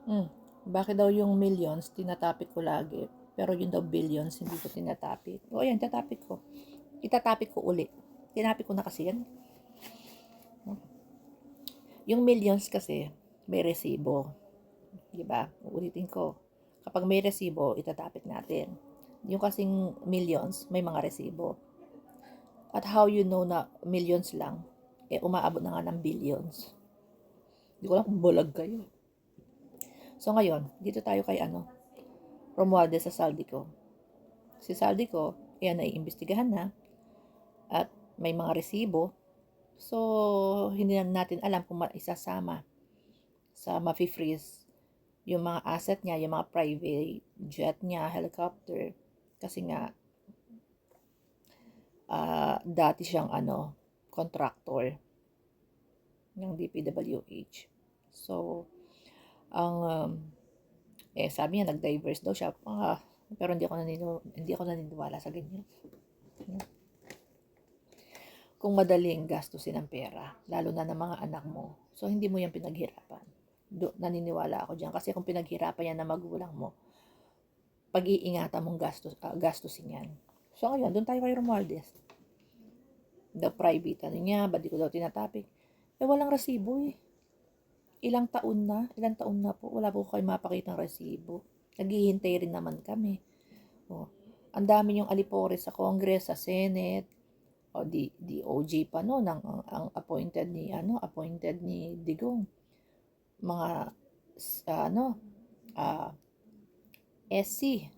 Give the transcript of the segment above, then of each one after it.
Hmm, bakit daw yung millions, tinatapik ko lagi, pero yung daw billions, hindi ko tinatapik. O ayan, tatapik ko. Itatapik ko uli. Tinapik ko na kasi yan. Yung millions kasi, may resibo. Diba? Uulitin ko. Kapag may resibo, itatapik natin. Yung kasing millions, may mga resibo. At how you know na millions lang, umaabot na nga ng billions. Hindi ko lang kung bulag kayo. So ngayon, dito tayo kay Romualdez sa Saldico. Si Saldico, ayan ay imbestigahan na at may mga resibo. So, hindi natin alam kung isasama sa mafi-freeze yung mga asset niya, yung mga private jet niya, helicopter. Kasi nga, dati siyang contractor ng DPWH. So, ang sabi niya nag-diverse daw siya. Pero hindi ako naniniwala sa ganyan. Kung madaling gastusin ang pera, lalo na ng mga anak mo, so hindi mo yan pinaghirapan. Naniniwala ako dyan. Kasi kung pinaghirapan yan ng magulang mo, pag-iingatan mong gastusin yan. So ngayon, doon tayo kay Romualdez. The private niya, ba't di ko daw tinatapik? Walang resibo eh. Ilang taon na po, wala po kayo mapakitang resibo. Naghihintay rin naman kami. Ang dami yung alipore sa Congress, sa Senate, o DOJ pa no, ang appointed ni Digong. Mga SC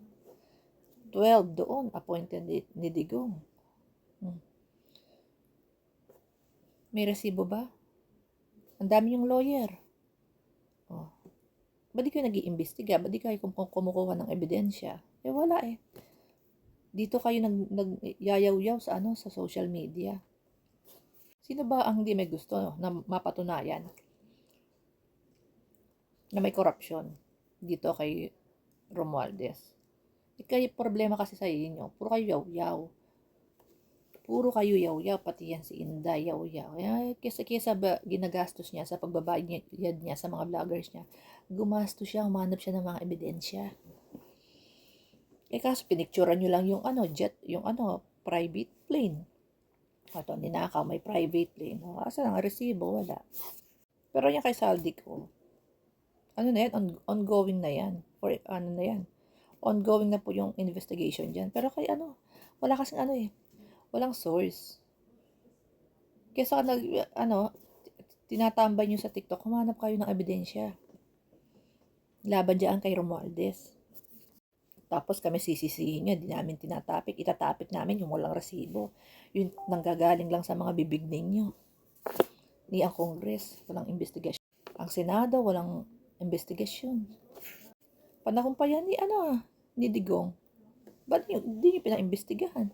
12 doon appointed ni Digong. May resibo ba? Ang dami yung lawyer. Ba't di kayo nag-iimbestiga? Ba't di kayo kumukuha ng ebidensya? Wala eh. Dito kayo nagyayaw-yaw sa social media. Sino ba ang hindi may gusto na mapatunayan na may korupsyon dito kay Romualdez? Kayo problema kasi sa inyo, puro kayo yaw-yaw. Puro kayo yaw-yaw, pati yan si Inday yaw-yaw. Kesa ba ginagastos niya sa pagbabayad niya sa mga vloggers niya, gumastos siya, humanap siya ng mga ebidensya. Kaso pinicturean nyo lang yung jet, yung private plane. Ito, ninakaw, may private plane. Asa ang resibo? Wala. Pero yung kay Saldico, na yan, ongoing na yan. Ongoing na po yung investigation dyan. Pero kay wala kasing walang source. Kesa tinatambay nyo sa TikTok, humanap kayo ng ebidensya. Laban dyan kay Romualdez. Tapos kami sisisihin nyo, di namin tinatapik. Itatapik namin yung walang resibo. Yung nanggagaling lang sa mga bibig ninyo. Ni ang Congress, walang investigasyon. Ang Senado, walang investigasyon. Panahon pa yan ni Digong. Ba't di nyo pinaimbestigahan?